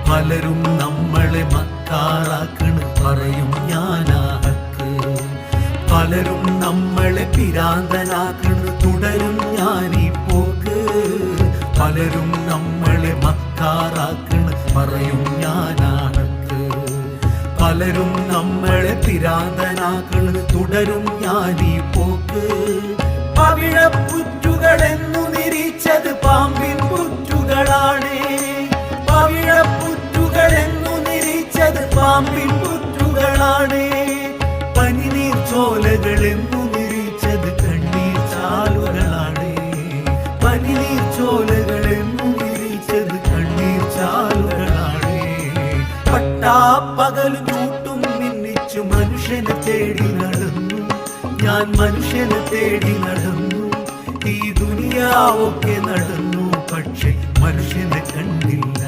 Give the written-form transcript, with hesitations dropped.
പലരും നമ്മളെ മക്കാറാക്കണ് പറയും ഞാനാഹക്ക്. പലരും നമ്മളെ പിരാന്തനാക്കണ് തുടരും ഞാനീ പോക്ക്. പലരും നമ്മളെ മക്കാറാക്കണ് പറയും ഞാനാഹക്ക്. പലരും നമ്മളെ പിരാന്തനാക്കണ് തുടരും ഞാനീ പോക്ക്. പവിഴപ്പുറ്റുകളെന്നു നിരീച്ചത് പാമ്പിൻ പുറ്റുകളാണ്. പവിഴപ്പുറ്റുകളെന്നു നിരീച്ചത് പാമ്പിൻ പുറ്റുകളാണ്. പനിനീർ ചോലകളെന്നു നിരീച്ചത് കണ്ണീർ ചാലുകളാണ്. പനിനീർ ചോലകളെന്നു നിരീച്ചത് കണ്ണീർ ചാലുകളാണ്. പട്ടാപ്പകലും ചൂട്ടും മിന്നിച്ചു മനുഷ്യനെ തേടി നടന്നു. ഞാൻ മനുഷ്യനെ തേടി നടന്നു. ഈ ദുനിയാവൊക്കെ നടന്നു, പക്ഷെ മനുഷ്യനെ കണ്ടില്ല.